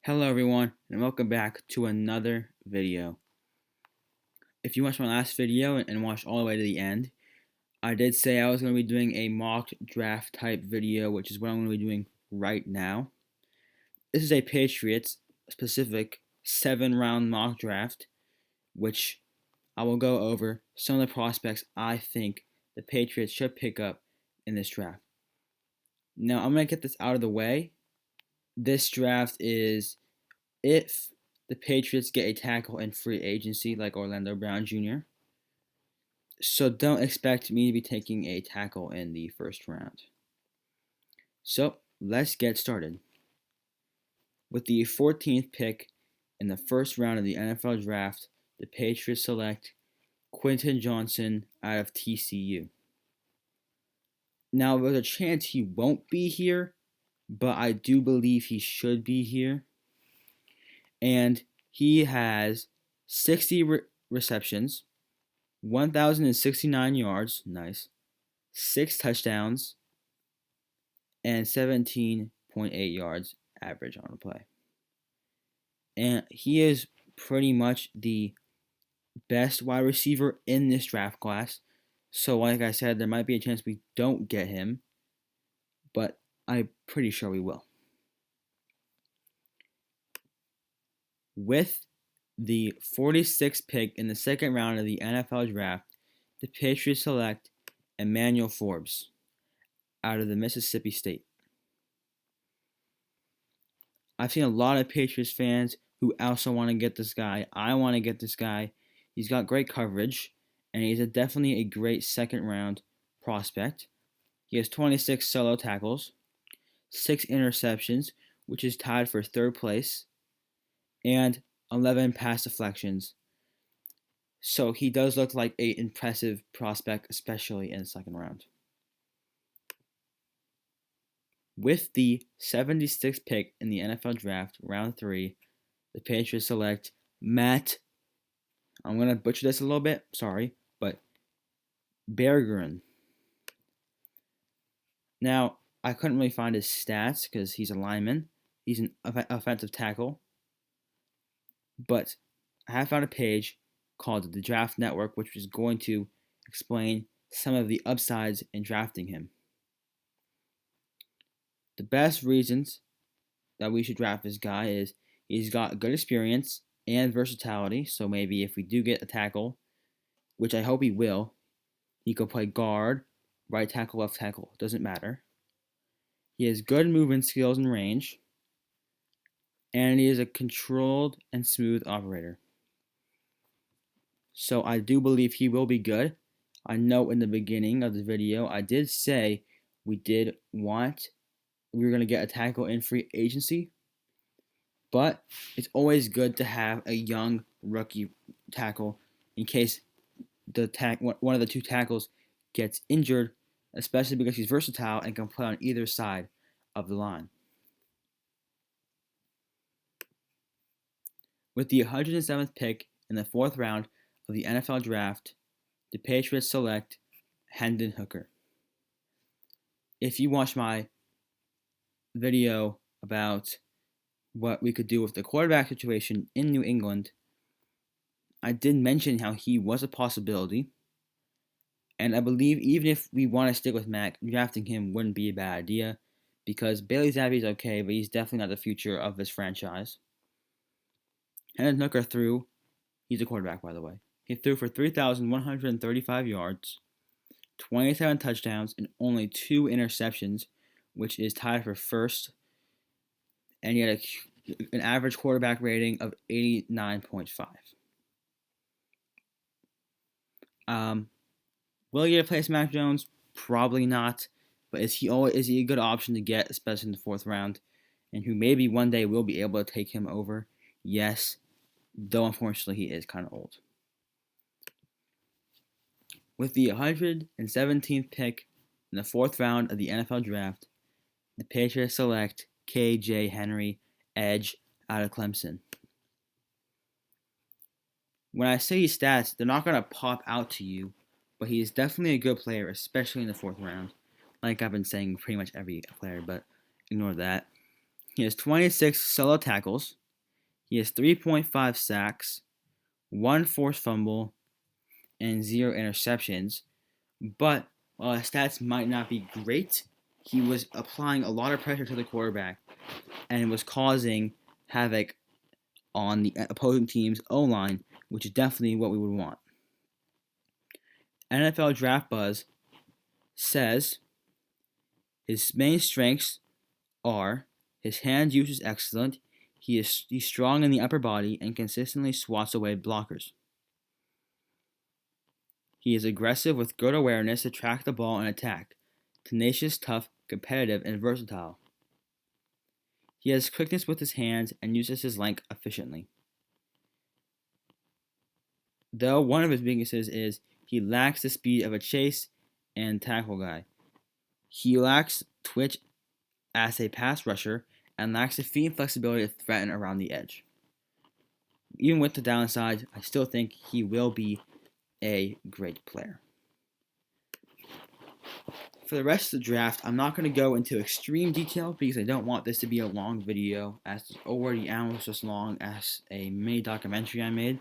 Hello everyone and welcome back to another video. If you watched my last video and watched all the way to the end, I did say I was going to be doing a mock draft type video, which is what I'm going to be doing right now. This is a Patriots specific 7-round mock draft, which I will go over some of the prospects I think the Patriots should pick up in this draft. Now I'm going to get this out of the way. This draft is if the Patriots get a tackle in free agency like Orlando Brown Jr. So don't expect me to be taking a tackle in the first round. So let's get started. With the 14th pick in the first round of the NFL draft, the Patriots select Quentin Johnson out of TCU. Now, there's a chance he won't be here, but I do believe he should be here. And he has 60 receptions, 1,069 yards, nice, 6 touchdowns, and 17.8 yards average on a play. And he is pretty much the best wide receiver in this draft class. So like I said, there might be a chance we don't get him, but I'm pretty sure we will. With the 46th pick in the second round of the NFL draft, the Patriots select Emmanuel Forbes out of the Mississippi State. I've seen a lot of Patriots fans who also want to get this guy. I want to get this guy. He's got great coverage, and he's definitely a great second-round prospect. He has 26 solo tackles, 6 interceptions, which is tied for third place, and 11 pass deflections. So he does look like an impressive prospect, especially in the second round. With the 76th pick in the NFL draft, round 3, the Patriots select Matt, I'm going to butcher this a little bit, sorry, but Bergeron. Now, I couldn't really find his stats because he's a lineman. He's an offensive tackle. But I have found a page called the Draft Network, which is going to explain some of the upsides in drafting him. The best reasons that we should draft this guy is he's got good experience and versatility. So maybe if we do get a tackle, which I hope he will, he could play guard, right tackle, left tackle. Doesn't matter. He has good movement skills and range. And he is a controlled and smooth operator. So I do believe he will be good. I know in the beginning of the video I did say we were going to get a tackle in free agency, but it's always good to have a young rookie tackle in case one of the two tackles gets injured, especially because he's versatile and can play on either side of the line. With the 107th pick in the 4th round of the NFL draft, the Patriots select Hendon Hooker. If you watch my video about what we could do with the quarterback situation in New England, I did mention how he was a possibility, and I believe even if we want to stick with Mac, drafting him wouldn't be a bad idea because Bailey Zappi is okay, but he's definitely not the future of this franchise. Hendon Hooker he's a quarterback by the way, he threw for 3,135 yards, 27 touchdowns, and only 2 interceptions, which is tied for first. And he had an average quarterback rating of 89.5. Will he replace Mac Jones? Probably not. But is he a good option to get, especially in the 4th round? And who maybe one day will be able to take him over? Yes. Though unfortunately he is kind of old. With the 117th pick in the 4th round of the NFL draft, the Patriots select K.J. Henry, edge out of Clemson. When I say his stats, they're not going to pop out to you, but he is definitely a good player, especially in the 4th round. Like I've been saying pretty much every player, but ignore that. He has 26 solo tackles. He has 3.5 sacks, 1 forced fumble, and 0 interceptions. But while his stats might not be great, he was applying a lot of pressure to the quarterback and was causing havoc on the opposing team's O-line, which is definitely what we would want. NFL Draft Buzz says his main strengths are his hand use is excellent, he's strong in the upper body and consistently swats away blockers. He is aggressive with good awareness to track the ball and attack, tenacious, tough, competitive, and versatile. He has quickness with his hands and uses his length efficiently. Though one of his weaknesses is he lacks the speed of a chase and tackle guy. He lacks twitch as a pass rusher and lacks the feet and flexibility to threaten around the edge. Even with the downsides, I still think he will be a great player. For the rest of the draft, I'm not going to go into extreme detail because I don't want this to be a long video, as it's already almost as long as a mini documentary I made.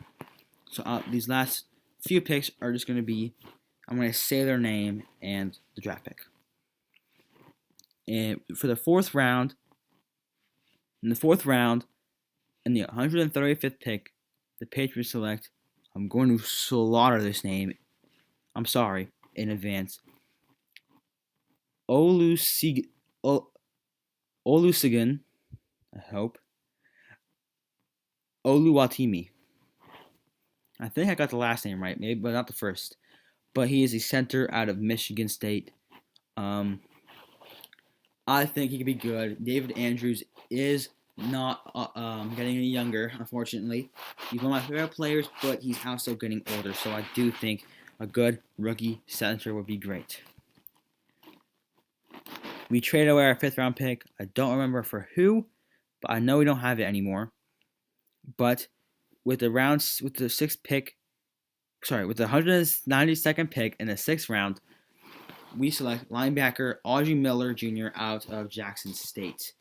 So these last few picks are just going to be, I'm going to say their name and the draft pick. And for the fourth round, in the 135th pick, the Patriots select, I'm going to slaughter this name, I'm sorry, in advance, Olusegun, I hope, Oluwatimi. I think I got the last name right, maybe, but not the first. But he is a center out of Michigan State. I think he could be good. David Andrews is not getting any younger, unfortunately. He's one of my favorite players, but he's also getting older. So I do think a good rookie center would be great. We traded away our 5th round pick. I don't remember for who, but I know we don't have it anymore. But with the 192nd pick in the 6th round, we select linebacker Audrey Miller Jr. out of Jackson State.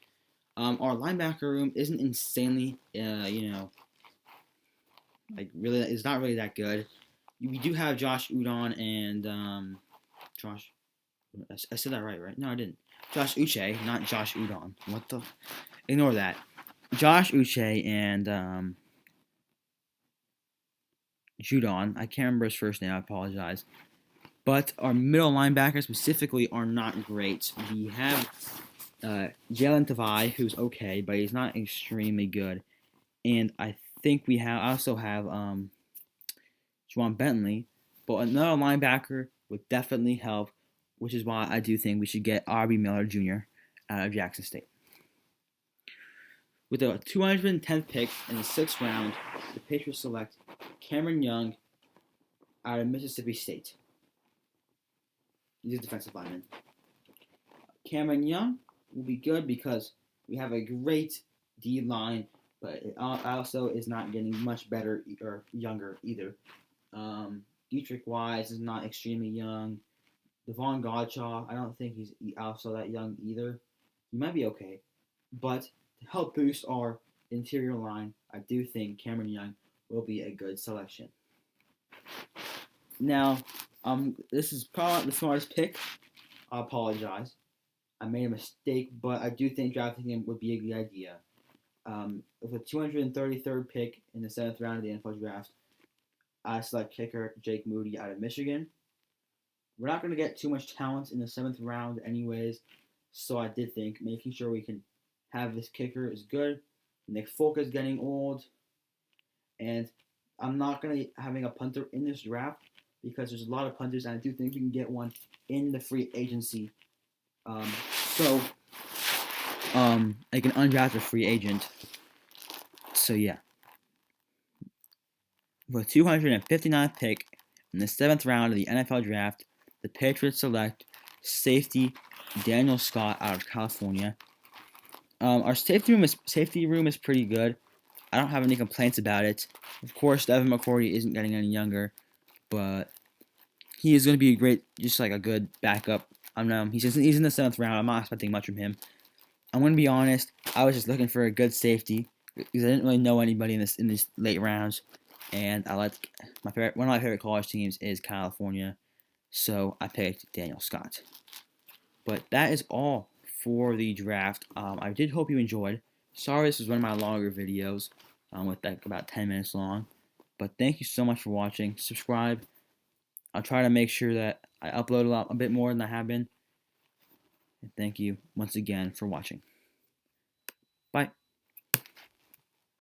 Our linebacker room isn't insanely, it's not really that good. We do have Josh Udon and Josh. I said that right? No, I didn't. Josh Uche, not Josh Udon. What the? Ignore that. Josh Uche and Judon. I can't remember his first name. I apologize. But our middle linebackers specifically are not great. We have Jalen Tavai, who's okay, but he's not extremely good. And I think I also have Juwan Bentley. But another linebacker would definitely help, which is why I do think we should get Audrey Miller Jr. out of Jackson State. With the 210th pick in the 6th round, the Patriots select Cameron Young out of Mississippi State. He's a defensive lineman. Cameron Young will be good because we have a great D-line, but it also is not getting much better or younger either. Dietrich Wise is not extremely young. Devon Godshaw, I don't think he's also that young either. He might be okay. But to help boost our interior line, I do think Cameron Young will be a good selection. Now, this is probably not the smartest pick. I apologize. I made a mistake, but I do think drafting him would be a good idea. With the 233rd pick in the 7th round of the NFL draft, I select kicker Jake Moody out of Michigan. We're not going to get too much talent in the 7th round anyways, so I did think making sure we can have this kicker is good. Nick Folk is getting old, and I'm not going to be having a punter in this draft because there's a lot of punters, and I do think we can get one in the free agency. I can undraft a free agent. So yeah. With the 259th pick in the 7th round of the NFL draft, the Patriots select safety Daniel Scott out of California. Our safety room is pretty good. I don't have any complaints about it. Of course, Devin McCourty isn't getting any younger, but he is going to be just like a good backup. He's in the 7th round. I'm not expecting much from him. I'm gonna be honest. I was just looking for a good safety because I didn't really know anybody in these late rounds, and I like one of my favorite college teams is California, so I picked Daniel Scott. But that is all for the draft. I did hope you enjoyed. Sorry this was one of my longer videos, with like about 10 minutes long. But thank you so much for watching. Subscribe. I'll try to make sure that I upload a bit more than I have been. And thank you once again for watching. Bye.